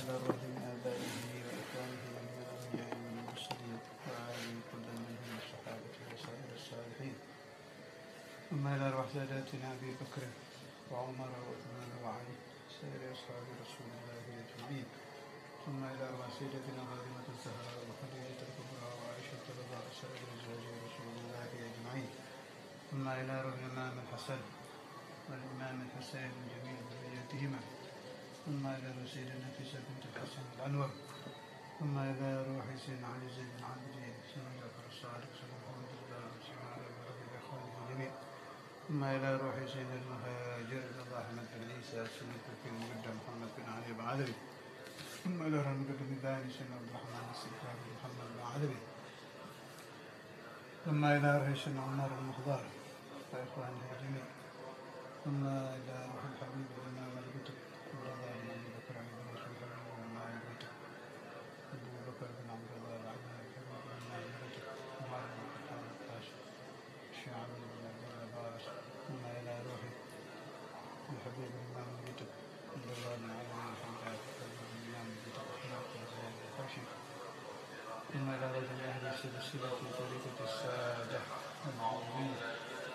وعلى الرغم من آبائه وإخوانه ومن الأنبياء والمرسلين وآله كل منهم الصحابة وسائر الصالحين. ثم إلى أرواح ساداتنا أبي بكر وعمر وعثمان وعلي سائر أصحاب رسول الله أجمعين. ثم إلى أرواح سيدتنا فاطمة الزهراء وخديجة الكبرى وعائشة رضا سائر أزواج رسول الله أجمعين. ثم إلى روح الإمام الحسن والإمام الحسين وجميع ذريتهما. ثم إلى رسول نفيسة بنت الحسن الأنور. ثم إلى روح سيدنا علي زين بن عابدين سيدنا جعفر الصادق سيدنا محمد الله سيدنا الإخوان الجميع. ثم إلى روح سيدنا المهاجر رضا أحمد بن عيسى سيدنا الكوفي المقدم محمد بن علي بن عدوي. ثم إلى روح المقدم الثاني سيدنا عبد الرحمن السكاري محمد بن عدوي. ثم إلى روح سيدنا عمر المختار وإخوانه الجميع. ثم إلى روح الحبيب الإمام الكتب رضا بن أبي بكر عن رسول الله وإمام الكتب أبو بكر بن عبد الله العبد الحبيب الإمام الكتب عمر بن الخطاب القاسم الشيعبي بن عبد الله العباس. ثم إلى روح الحبيب الإمام الكتب رضا بن علي الحمدان الإمام الكتب أحمد بن زياد الحوشي. ثم إلى رجل أهل السلسلة في طريقة السادة المعروفين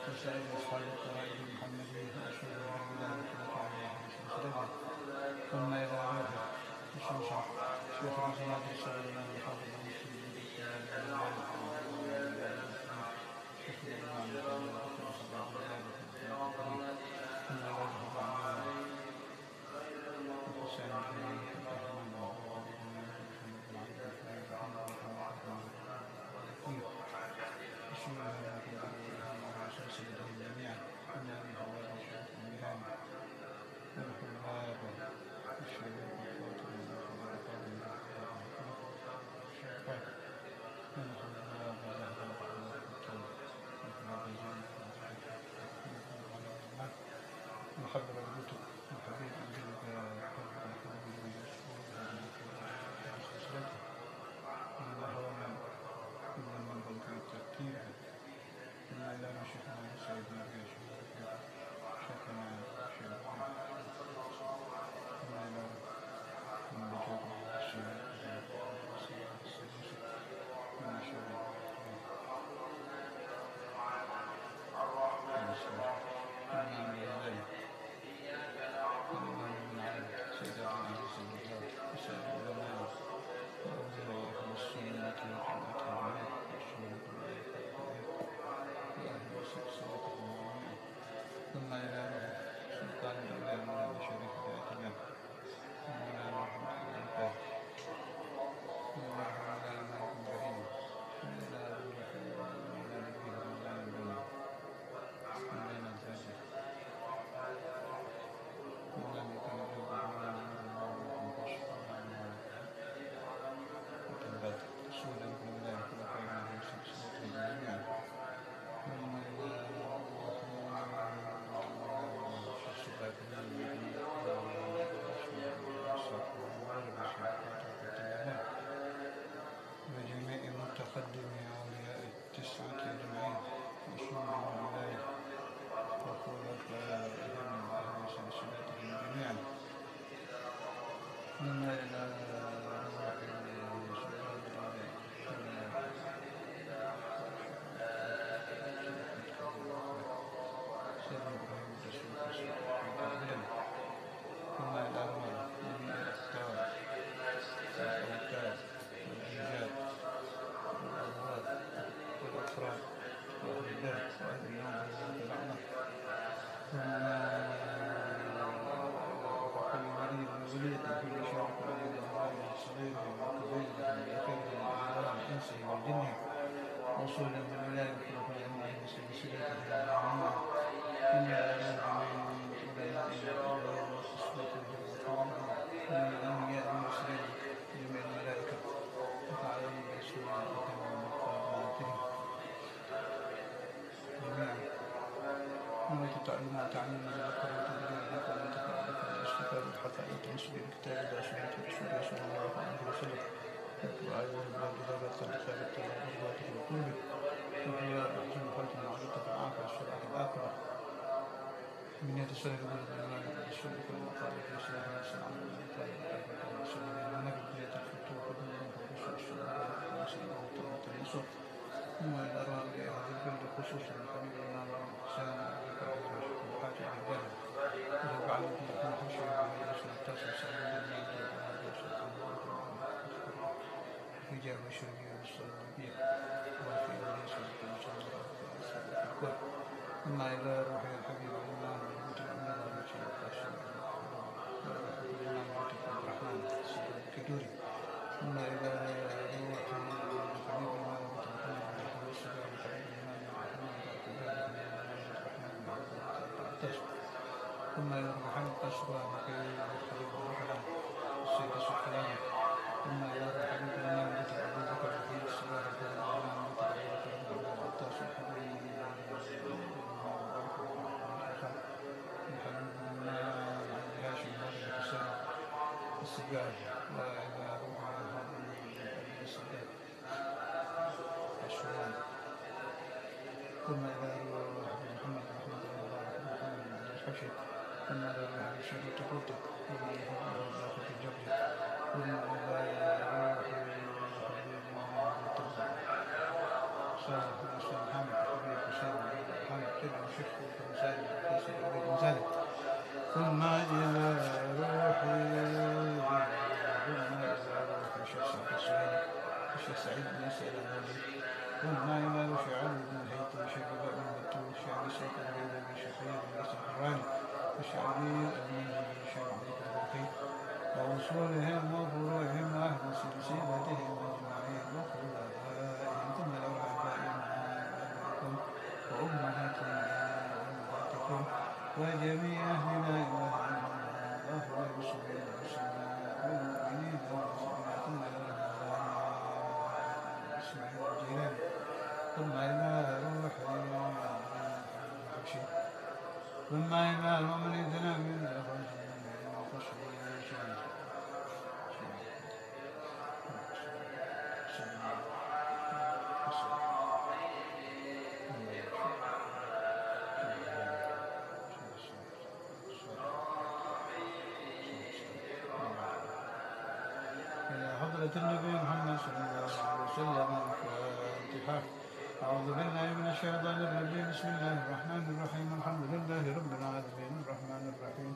وسائر أصحاب الطرائق المحمدية وأشهرهم بذلك الخلفاء عليهم سلسلته. ثم إلى روح خصوصا شيخ الإسلام الإمام الحافظ المسلم شيخ الإمام ثم إلى روح الحسين سيدهم جميعا إنهم هؤلاء الشرف والمهام والحباب والشباب والفاتن والخلافات والشرفات والحباب محضر الكتب الحبيب الجلد من بلغ الترتيب. ثم إلى مشيخنا سيدنا شيخنا شيخنا ثم إلى من بجوبه الشيخ من شبه ثم إلى سلطان الأولياء من شريف الأتباع. ثم إلى رحمة الله ثم إلى رحمة الله الرحيم. ثم إلى رحمة الله البني ثم إلى الفاسد ثم إلى وتنبات سودا من الله خلقين من سلسلة جميعا. ثم إلى وجميع متقدمي أولياء التسعة أجمعين وأصول الولاية وخلفائهم وأهل سلسلتهم جميعا. ثم إلى ثم إلى أمر من الأخطار والأوتاد والإنجاب والأضرار والأفراد وأهل البر وأهل النوم والرحمة. ثم كل مريض ووليد في شرك ولد وغير صغير وكبير وكبير وأعلام إنسه والجن وصولا بالولاية وخلفاء الله وسلسلته جميعا. ثم إلى علماء وصحبته وطاعته ومن الأنبياء والمرسلين جميع الملائكة وتعالى برسولهم ومقاماتهم جميعا. ومن تعلم تعلم ذكر وتدريب ذكر وتفعل الاستفادة الحقائق تنسب الكتاب إلى سنة رسول صلى الله عليه وسلم وعلى البلاد إذا قد خالت مرضاته وقلبه وهي أحسن خلق معرفة العافية الشرعة الآخرة. من يتسلل من الإيمان والرسول كل مقال في سلاح الإسلام والمقال والكفر والرسول والنبي بيت الفتوح والنور والرسول الشمال والرسول والطاعة النصر ثم الأرواح بأهل البلد خصوصا الحبيب الإمام الحسين وذكر الحاجة للجنة وذكر على الدين حشر بالرسول التاسع سعيد المجد في جاه وشرقي والصلاة النبي وفي وليس والصلاة في الكل ثم إلى روح الحبيب الإمام المجد الأمير المجد القاسم الإمام عبد الرحمن الكدوري ثم إلى روح الحبيب الإمام عبد الرحمن والسلام الحبيب الإمام الرحمن ثم إلى محمد أشرف الحبيب الرحمن السيد السلطان ثم إلى الحبيب الإمام أبو بكر الحبيب الصلاح الإمام العطاس الحبيب هاشم الحسين السجاد وإلى روح السجاد الشوان ثم إلى روح محمد الحشد ثم إلى روح الشيخ التقوطي ثم إلى روح الجبري ثم إلى روح صالح الأسلام محمد حبيب حسين محمد ابن الشيخ المسالم حسين أبي المسالم ثم إلى روح الشيخ سعيد السويني الشيخ سعيد بن سعيد الغالي ثم إلى روح علي بن الهيثم الشيخ بن بطوط الشيخ سيد الغالي بن شفيع بن ياسر الحراني الشعبي المنزل الشيخ عبد الباقي ووصولهم وفروعهم وأهل سلسلتهم أجمعين وخلفائهم ثم الأولادائهم وأبائكم وأمهاتكم وجميع أهلنا إله إلا الله ورسوله والمسلمين والمؤمنين والمسلمات ثم إسماعيل الجيلاني ثم إلى روح الحبشي ثم إلى المؤمنين تنامين حضرة النبي محمد صلى الله عليه وسلم الفاتحة. أعوذ بالله من الشيطان الرجيم. بسم الله الرحمن الرحيم. الحمد لله رب العالمين الرحمن الرحيم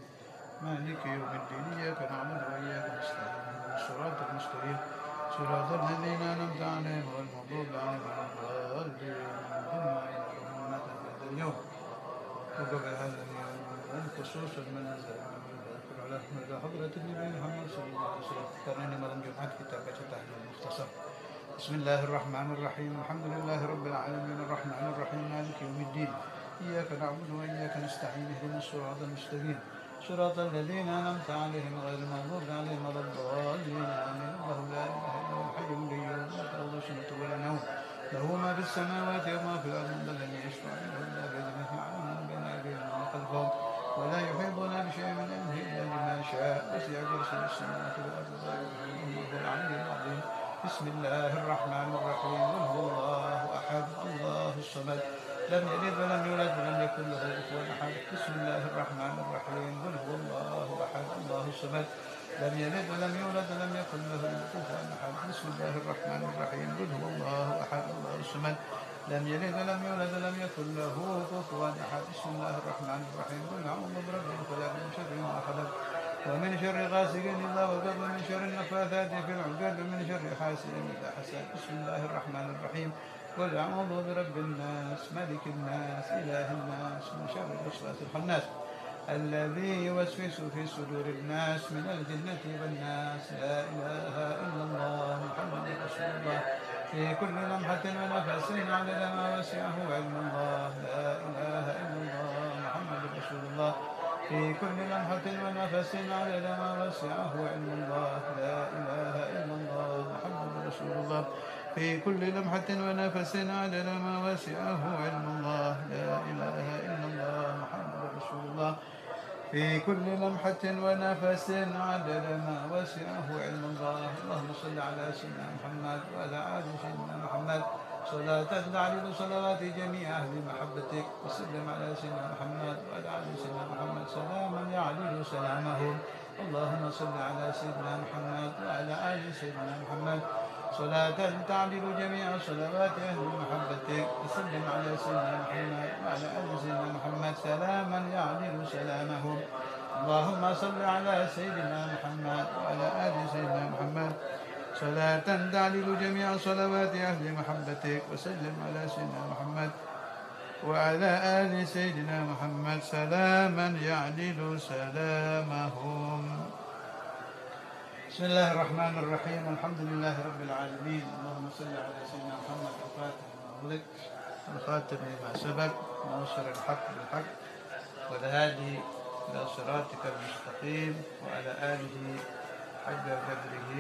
مالك يوم الدين. إياك نعبد وإياك نستعين اهدنا الصراط المستقيم صراط الذين أنعمت عليهم غير المغضوب عليهم ولا الضالين. اليوم وقبل هذا اليوم خصوصا من نزل على حضرة النبي محمد صلى الله عليه وسلم karena ini malam Jumat kita baca tahlil mukhtasar. Bismillahirrahmanirrahim. Alhamdulillahi rabbil alamin arrahmanir rahim maliki yaumiddin. Iyyaka na'budu wa iyyaka nasta'in ihdinas siratal mustaqim siratal ladzina an'amta 'alaihim ghairil maghdubi 'alaihim waladdallin. Amin. Allahu la ilaha illa huwal hayyul qayyum la ta'khudhuhu sinatun wa la nawm lahu ma fis samawati wa ma fil ardi lam yashfa' illa bi'idhnihi 'alamu ma bayna aydihim wa ma khalfahum ولا يحيطون بشيء من علمه إلا بما شاء وسع كرسيه السماوات والأرض وهو العلي العظيم. بسم الله الرحمن الرحيم. قل هو الله أحد الله الصمد لم يلد ولم يولد ولم يكن له كفوا أحد. بسم الله الرحمن الرحيم. قل هو الله أحد الله الصمد لم يلد ولم يولد ولم يكن له كفوا أحد. بسم الله الرحمن الرحيم. قل هو الله أحد الله الصمد لم يلد ولم يولد ولم يكن له كفوا أحد. بسم الله الرحمن الرحيم. قل أعوذ برب الفلق من شر ما خلق ومن شر غاسق إذا وقب ومن شر النفاثات في العقد ومن شر حاسد إذا حسد. بسم الله الرحمن الرحيم. قل أعوذ برب الناس ملك الناس إله الناس من شر الوسواس الخناس الذي يوسوس في صدور الناس من الجنة والناس. لا إله إلا الله محمد رسول الله في كل لمحة ونفس عدد ما وسعه علم الله. لا إله إلا الله محمد رسول الله في كل لمحة ونفس عدد ما وسعه علم الله. لا إله إلا الله محمد رسول الله في كل لمحة ونفس عدد ما وسعه علم الله. لا إله إلا الله محمد رسول الله في كل لمحة ونفس عدد ما وسعه علم الله. اللهم صل على سيدنا محمد وعلى آل سيدنا محمد صلاة تعدل صلوات جميع أهل محبتك وسلم على سيدنا محمد وعلى آل سيدنا محمد سلاما يعدل سلامهم. اللهم صل على سيدنا محمد وعلى آل سيدنا محمد صلاة تعدل جميع صلوات أهل محبتك وسلم على سيدنا محمد وعلى آل سيدنا محمد سلاما يعدل سلامهم. اللهم صل على سيدنا محمد وعلى آل سيدنا محمد صلاة تعدل جميع صلوات أهل محبتك وسلم على سيدنا محمد وعلى آل سيدنا محمد سلاما يعدل سلامهم. بسم الله الرحمن الرحيم. الحمد لله رب العالمين. اللهم صل على سيدنا محمد الفاتح لما أغلق والخاتم لما سبق ناصر الحق بالحق والهادي إلى صراطك المستقيم وعلى آله حق قدره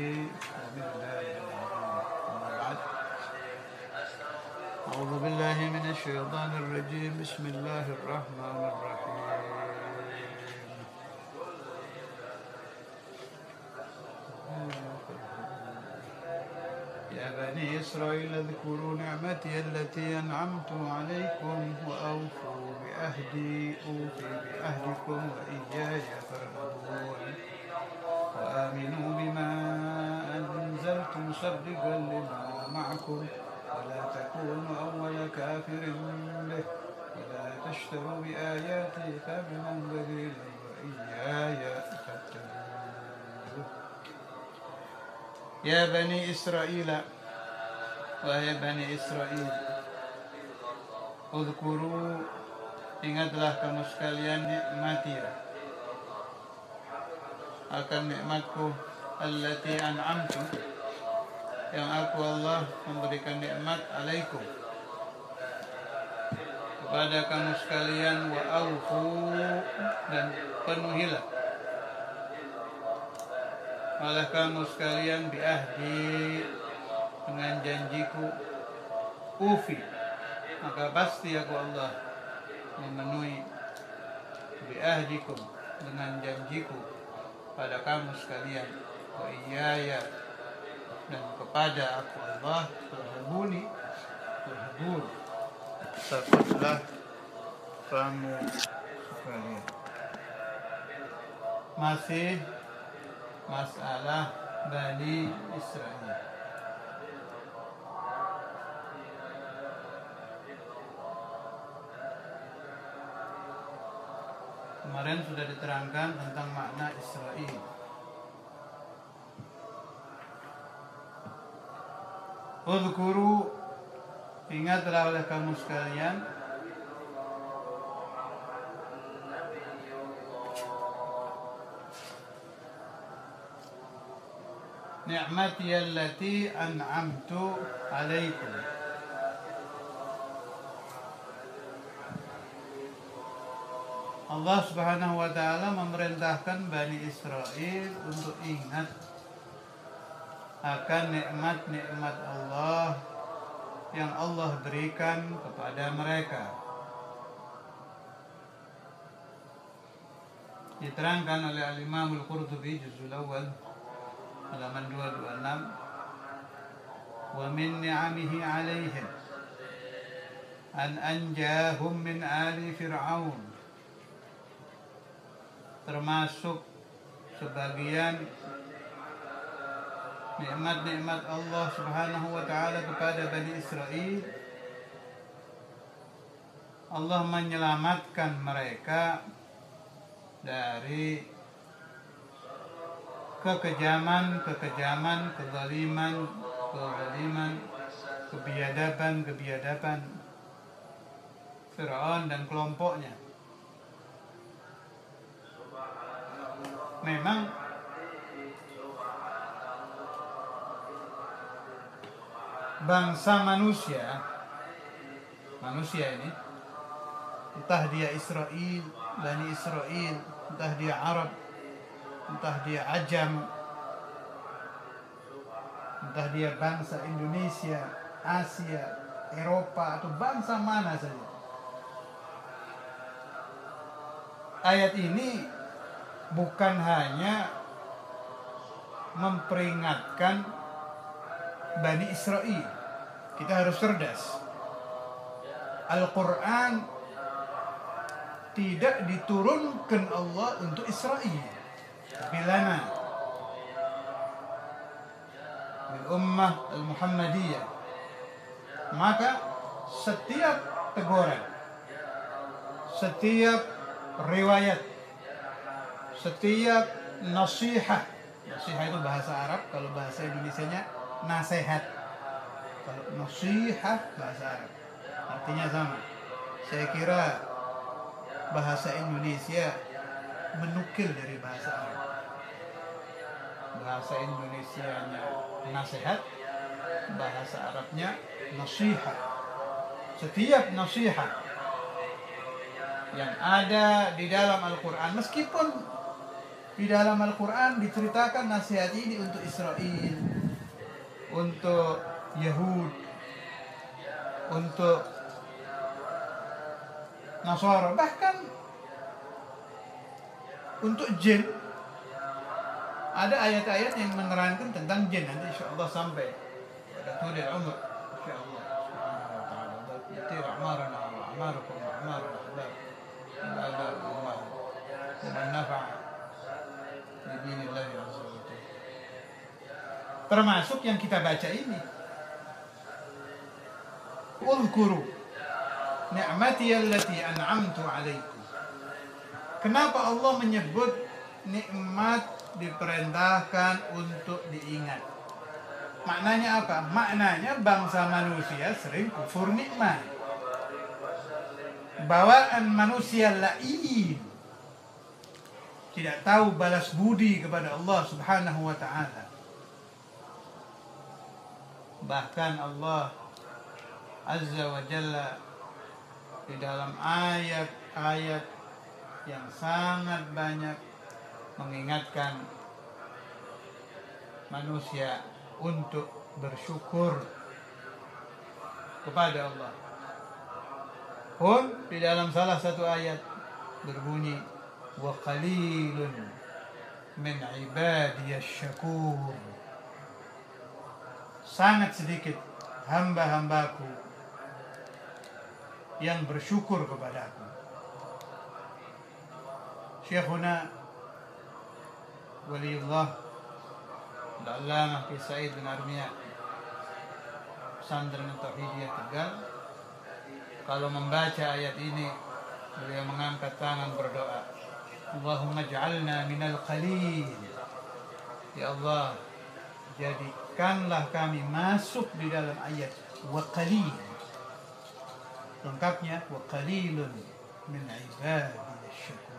ومقداره العظيم. أما بعد، أعوذ بالله من الشيطان الرجيم. بسم الله الرحمن الرحيم. يا بني إسرائيل اذكروا نعمتي التي أنعمت عليكم وأوفوا بعهدي أوف بعهدكم وإياي فارهبون وآمنوا بما أنزلت مصدقا لما معكم ولا تكونوا أول كافر به ولا تشتروا بآياتي ثمنا قليلا وإياي فاتقون. يا بني إسرائيل وهي بني إسرائيل Udhkuru, ingatlah kamu sekalian nikmati akan nikmatku allati an'amtu, yang aku Allah memberikan nikmat alaikum kepada kamu sekalian, wa aufu, dan penuhilah malah kamu sekalian bi ahdi, dengan janjiku, ufi, maka pasti aku Allah memenuhi bi ahdikum, dengan janjiku pada kamu sekalian, wa iyaya, dan kepada aku Allah, terhubuni, takutlah kamu sekalian. Masih masalah Bani Israel. Kemarin sudah diterangkan tentang makna Israel. Udhkuru, ingatlah oleh kamu sekalian ni'mati allati an'amtu alaikum, Allah Subhanahu wa ta'ala memerintahkan Bani Israel untuk ingat akan nikmat-nikmat Allah yang Allah berikan kepada mereka. Diterangkan oleh Al-Imam Al-Qurtubi juzul awal halaman 226, wa min ni'amihi alaihim an anjahum min ali fir'aun, termasuk sebagian nikmat-nikmat Allah Subhanahu wa ta'ala kepada Bani Israel, Allah menyelamatkan mereka dari kekejaman, kezaliman, kebiadaban Fir'aun dan kelompoknya. Memang bangsa manusia ini, entah dia Israel, Bani Israel, entah dia Arab, entah dia Ajam, entah dia bangsa Indonesia, Asia, Eropa, atau bangsa mana saja, ayat ini bukan hanya memperingatkan Bani Israel, Kita harus cerdas. Al-Quran tidak diturunkan Allah untuk Israel, tapi lana, bil ummah al-Muhammadiyah. Maka setiap teguran, setiap riwayat, setiap nasihat itu bahasa Arab, kalau bahasa Indonesianya nasihat. Kalau nasihat bahasa Arab artinya sama. Saya kira bahasa Indonesia menukil dari bahasa Arab. Bahasa Indonesianya nasihat, bahasa Arabnya nasihat. Setiap nasihat yang ada di dalam Al-Quran, meskipun di dalam Al-Quran diceritakan nasihat ini untuk Israel, untuk Yahud, untuk Nasara, bahkan untuk jin. Ada ayat-ayat yang menerangkan tentang jin. Nanti insyaAllah sampai pada tulil umur, insyaAllah subhanahu wa ta'ala. Yatir a'marana wa a'marukum wa a'marul ahbab ila ala umar wa man nafa'a bidinillahi azza wa jalla. Termasuk yang kita baca ini, Uzkuru ni'mati allati an'amtu alaikum. Kenapa Allah menyebut nikmat diperintahkan untuk diingat? Maknanya apa? Maknanya bangsa manusia sering kufur nikmat. Bawaan manusia lain, tidak tahu balas budi kepada Allah subhanahu wa ta'ala. Bahkan Allah azza wa jalla di dalam ayat-ayat yang sangat banyak mengingatkan manusia untuk bersyukur kepada Allah. Pun di dalam salah satu ayat berbunyi, wa qalilun min ibadiyasy syakur. Sangat sedikit hamba-hambaku yang bersyukur kepadaku. Syekhuna Waliullah Al-Allamah Ki Said bin Armiya, Pesantren Tauhidiyah Tegal, kalau membaca ayat ini beliau mengangkat tangan berdoa, Allahumma ij'alna minal qalil. Ya Allah, jadikanlah kami masuk di dalam ayat wa qalil. Lengkapnya wa qalilun min ibadiyasy syakur.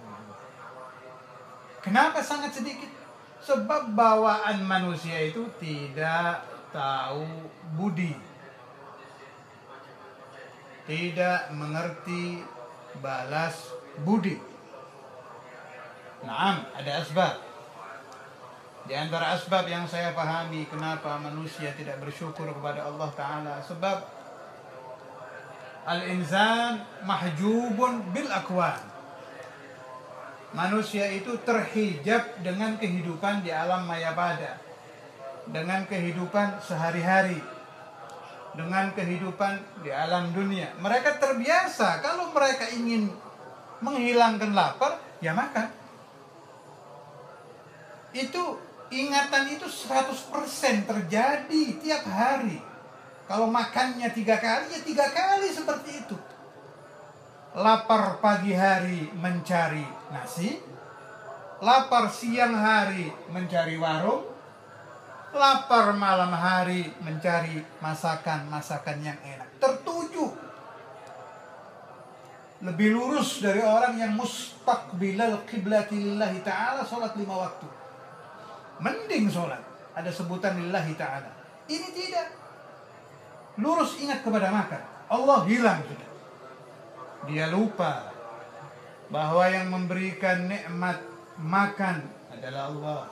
Kenapa sangat sedikit? Sebab bawaan manusia itu tidak tahu budi, tidak mengerti balas budi. Naam, ada asbab. Di antara asbab yang saya pahami kenapa manusia tidak bersyukur kepada Allah Ta'ala, sebab al-insan mahjubun bil akwan. Manusia itu terhijab dengan kehidupan di alam mayapada, dengan kehidupan sehari-hari, dengan kehidupan di alam dunia. Mereka terbiasa kalau mereka ingin menghilangkan lapar, ya makan. Itu ingatan itu 100% terjadi tiap hari. Kalau makannya 3 kali, ya 3 kali seperti itu. Lapar pagi hari mencari nasi, lapar siang hari mencari warung, lapar malam hari mencari masakan-masakan yang enak. Tertuju. Lebih lurus dari orang yang mustaqbilal qiblati lillahi ta'ala, sholat 5 waktu. Mending sholat, ada sebutan lillahi ta'ala. Ini tidak. Lurus ingat kepada makan, Allah hilang sudah. Dia lupa bahwa yang memberikan nikmat makan adalah Allah,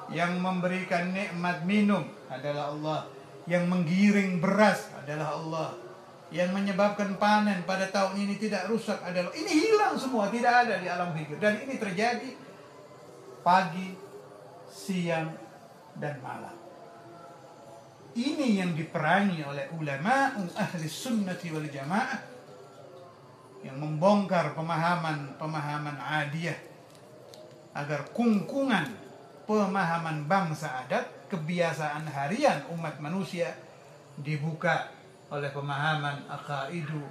yang memberikan nikmat minum adalah Allah, yang menggiring beras adalah Allah, yang menyebabkan panen pada tahun ini tidak rusak adalah. Ini hilang semua, tidak ada di alam fikir. Dan ini terjadi pagi, siang, dan malam. Ini yang diperangi oleh ulama ahli sunnati wal jamaah, yang membongkar pemahaman adiyah, agar kungkungan pemahaman bangsa adat, kebiasaan harian umat manusia dibuka oleh pemahaman aqaidu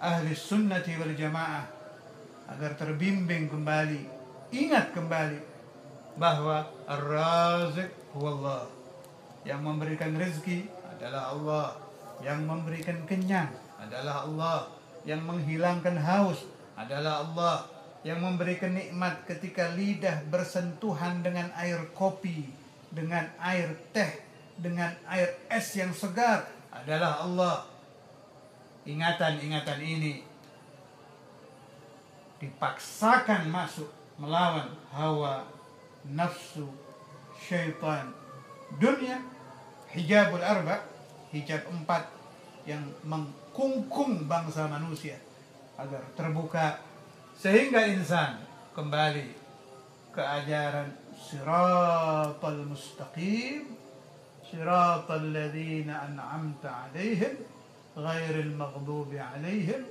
ahli sunnati wal jamaah, agar terbimbing kembali, ingat kembali bahwa ar-raziq huwallah, yang memberikan rezeki adalah Allah, yang memberikan kenyang adalah Allah, yang menghilangkan haus adalah Allah, yang memberikan nikmat ketika lidah bersentuhan dengan air kopi, dengan air teh, dengan air es yang segar adalah Allah. Ingatan-ingatan ini dipaksakan masuk melawan hawa, nafsu, syaitan, dunia, hijabul arba, hijab 4 yang mengkungkung bangsa manusia agar terbuka, sehingga insan kembali ke ajaran siratal mustaqim, siratal ladzina an'amta alaihim ghairil maghdubi alaihim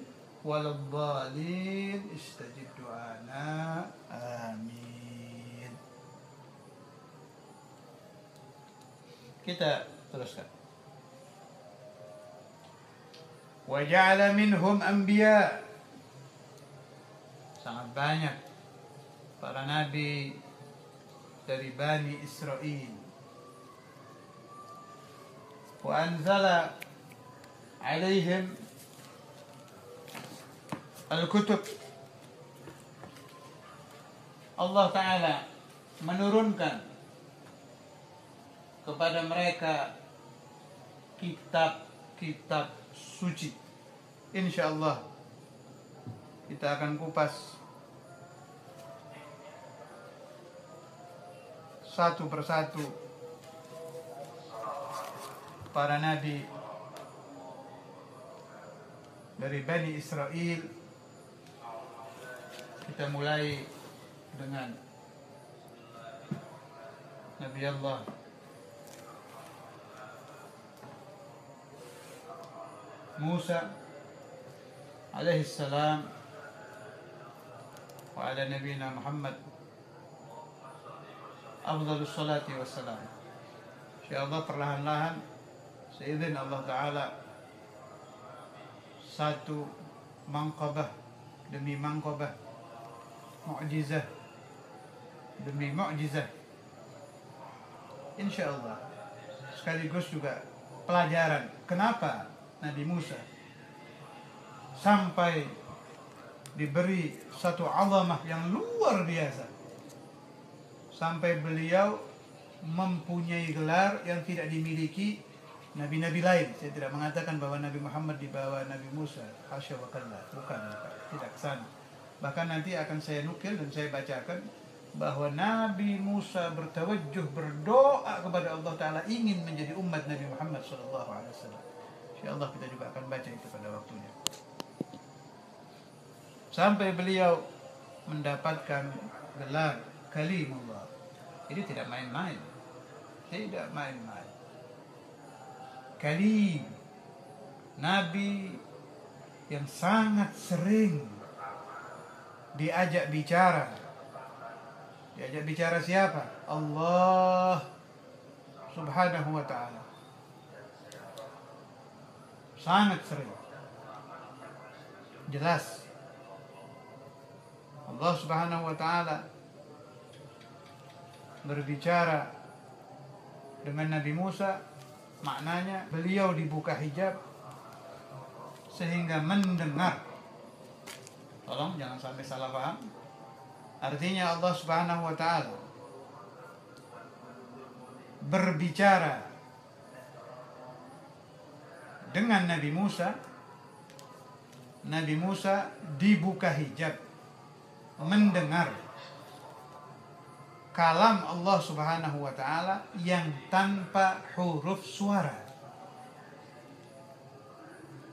waladdallin. Istajib du'ana. Amin. Kita teruskan. Wa ja'ala minhum anbiya, sangat banyak para nabi dari Bani Israel. Wa anzala alaihim al-kutub, Allah Ta'ala menurunkan kepada mereka kitab-kitab suci. Insyaallah kita akan kupas satu persatu para nabi dari Bani Israel. Kita mulai dengan Nabi Allah Musa alaihi salam wa ala nabiyina Muhammad afdhalus salati wassalam. InsyaAllah perlahan-lahan seizin Allah Ta'ala, satu manqabah demi manqabah, mu'jizah demi mu'jizah, insyaallah, sekaligus juga pelajaran kenapa Nabi Musa sampai diberi satu azamah yang luar biasa, sampai beliau mempunyai gelar yang tidak dimiliki nabi-nabi lain. Saya tidak mengatakan bahwa Nabi Muhammad di bawah Nabi Musa, hasya wa kalla, bukan, tidak kesana. Bahkan nanti akan saya nukil dan saya bacakan bahwa Nabi Musa bertawajjuh, berdoa kepada Allah Ta'ala ingin menjadi umat Nabi Muhammad SAW. InsyaAllah kita juga akan baca itu pada waktunya. Sampai beliau mendapatkan gelar Kalimullah. Ini tidak main-main, tidak main-main. Kalim, Nabi yang sangat sering diajak bicara. Diajak bicara siapa? Allah Subhanahu wa ta'ala. Sangat sering. Jelas Allah Subhanahu wa ta'ala berbicara dengan Nabi Musa, maknanya beliau dibuka hijab sehingga mendengar. Tolong jangan sampai salah paham. Artinya Allah Subhanahu wa ta'ala berbicara dengan Nabi Musa. Nabi Musa dibuka hijab, mendengar kalam Allah Subhanahu wa ta'ala yang tanpa huruf suara.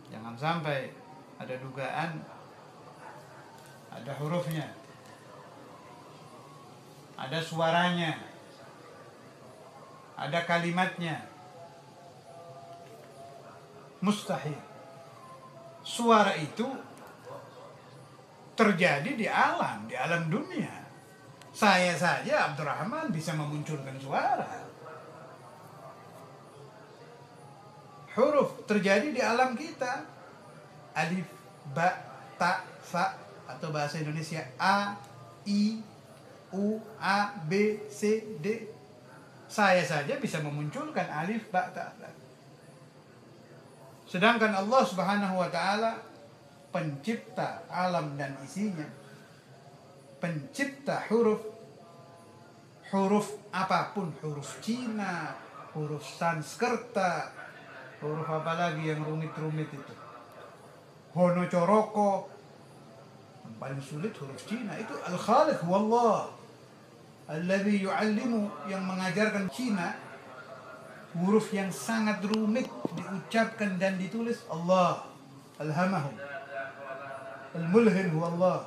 Jangan sampai ada dugaan ada hurufnya, ada suaranya, ada kalimatnya. Mustahil. Suara itu terjadi di alam dunia. Saya saja Abdurrahman bisa memunculkan suara. Huruf terjadi di alam kita. Alif, ba, ta, fa, atau bahasa Indonesia A, I, U, A, B, C, D. Saya saja bisa memunculkan alif, ba, ta, fa. Sedangkan Allah Subhanahu wa ta'ala pencipta alam dan isinya, pencipta huruf apapun, huruf Cina, huruf Sanskerta, huruf apa lagi yang rumit-rumit itu, Hono Coroko, yang paling sulit huruf Cina itu Al-Khaliq Wallah alladzi yu'allimu, yang mengajarkan Cina huruf yang sangat rumit diucapkan dan ditulis Allah. Alhamahu. Al-mulhim huwallah.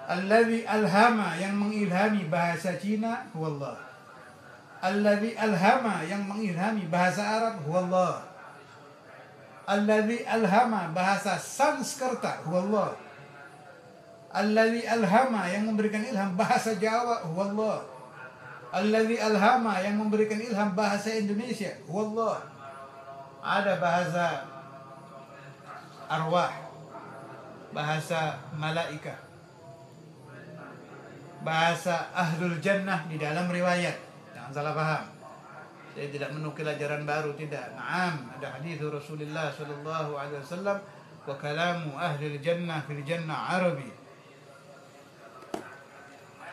Alladzi alhama, yang mengilhami bahasa Cina huwallah. Alladzi alhama, yang mengilhami bahasa Arab huwallah. Alladzi alhama bahasa Sanskerta huwallah. Alladzi alhama, yang memberikan ilham bahasa Jawa huwallah. Alladzi alhama, yang memberikan ilham bahasa Indonesia huwallah. Ada bahasa arwah, bahasa malaika, bahasa ahlul jannah di dalam riwayat. Jangan salah paham. Saya tidak menukil ajaran baru, tidak. Naam, ada hadis Rasulullah sallallahu alaihi wasallam, wa kalamu ahlul jannah fil jannah Arabi.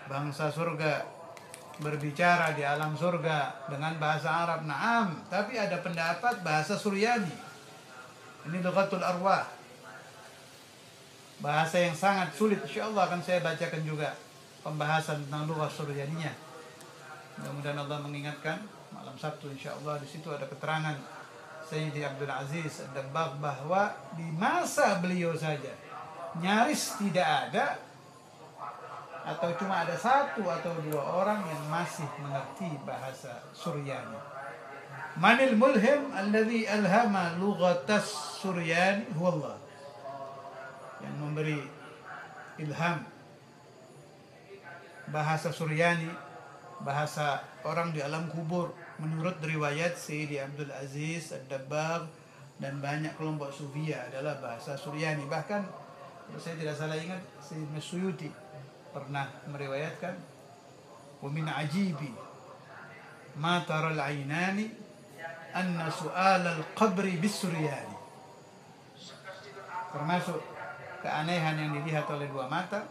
Bangsa surga berbicara di alam surga dengan bahasa Arab. Naam, tapi ada pendapat bahasa Suryani. Ini lughatul arwah. Bahasa yang sangat sulit. Insyaallah akan saya bacakan juga pembahasan tentang lugah Suryaninya. Mudah-mudahan Allah mengingatkan malam Sabtu, insyaallah di situ ada keterangan Sayyidi Abdul Aziz Ad-Dabbagh bahwa di masa beliau saja nyaris tidak ada atau cuma ada satu atau dua orang yang masih mengerti bahasa Suryani. Manil mulhim alladhi alhama lughatas Suryani huwallah. Yang memberi ilham bahasa Suryani, bahasa orang di alam kubur, menurut riwayat Sayyidi Abdul Aziz Ad-Dabbagh dan banyak kelompok Sufia adalah bahasa Suryani. Bahkan kalau saya tidak salah ingat, Sayyidina Suyuti pernah meriwayatkan, wa min ajibi ma tara al-aynani anna su'al al-qabri bis-Suryani. Termasuk keanehan yang dilihat oleh dua mata,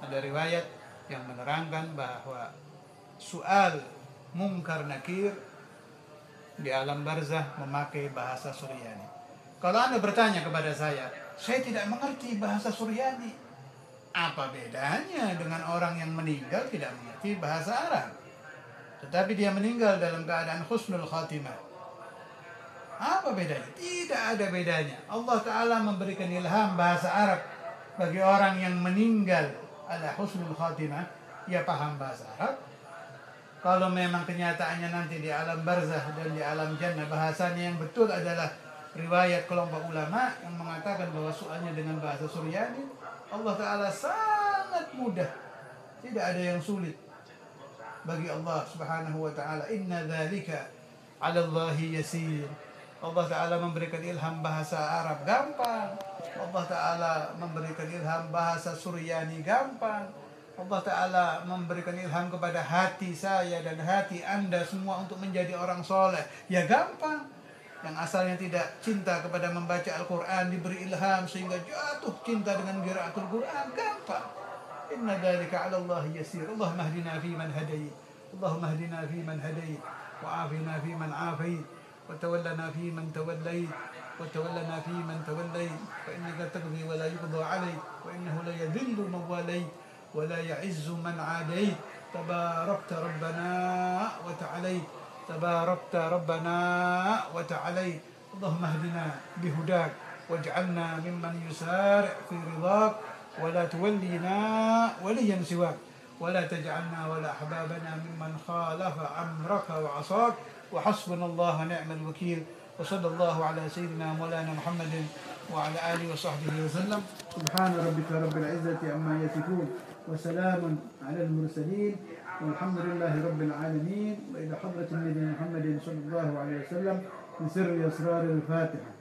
ada riwayat yang menerangkan bahwa soal mungkar nakir di alam barzah memakai bahasa Suryani. Kalau Anda bertanya kepada saya tidak mengerti bahasa Suryani. Apa bedanya dengan orang yang meninggal tidak mengerti bahasa Arab, tetapi dia meninggal dalam keadaan husnul khatimah? Apa bedanya? Tidak ada bedanya. Allah Ta'ala memberikan ilham bahasa Arab bagi orang yang meninggal ala husnul khatimah, ia paham bahasa Arab. Kalau memang kenyataannya nanti di alam barzah dan di alam jannah, bahasanya yang betul adalah riwayat kelompok ulama yang mengatakan bahwa soalnya dengan bahasa Suryani. Allah Ta'ala sangat mudah, tidak ada yang sulit bagi Allah Subhanahu wa Ta'ala. Inna dzalika 'ala Allahi yasir. Allah Ta'ala memberikan ilham bahasa Arab gampang. Allah Ta'ala memberikan ilham bahasa Suryani gampang. Allah Ta'ala memberikan ilham kepada hati saya dan hati Anda semua untuk menjadi orang soleh, ya gampang. Yang asalnya tidak cinta kepada membaca Al-Quran diberi ilham sehingga jatuh cinta dengan qiraatul Quran, gampang. Inna dzalika 'ala Allahi yasir. Allahumma hdina fi man hadayt, Allahumma hdina fi man hadayt, wa 'afina fi man 'afayt, wa tawallana fi man tawallayt, wa tawallana fi man tawallayt, fa innaka taqdi wa la yuqda 'alayk, wa innahu la yadhillu man walayt wa la ya'izzu man 'adayt. Tabarakta rabbana wa ta'alayt, tabarakta rabbana wa ta'alayt. Allahumma hdina bihudak waj'alna mimman yusari' fi ridhak wa la tuwallina waliyan siwak wa la taj'alna wa la ahbabana mimman khalafa amraka wa 'asak وحسبنا الله ونعم الوكيل. وصلى الله على سيدنا مولانا محمد وعلى آله وصحبه وسلم. سبحان ربك رب العزة عما يصفون وسلام على المرسلين والحمد لله رب العالمين. وإلى حضرة النبي محمد صلى الله عليه وسلم بسر أسرار الفاتحة.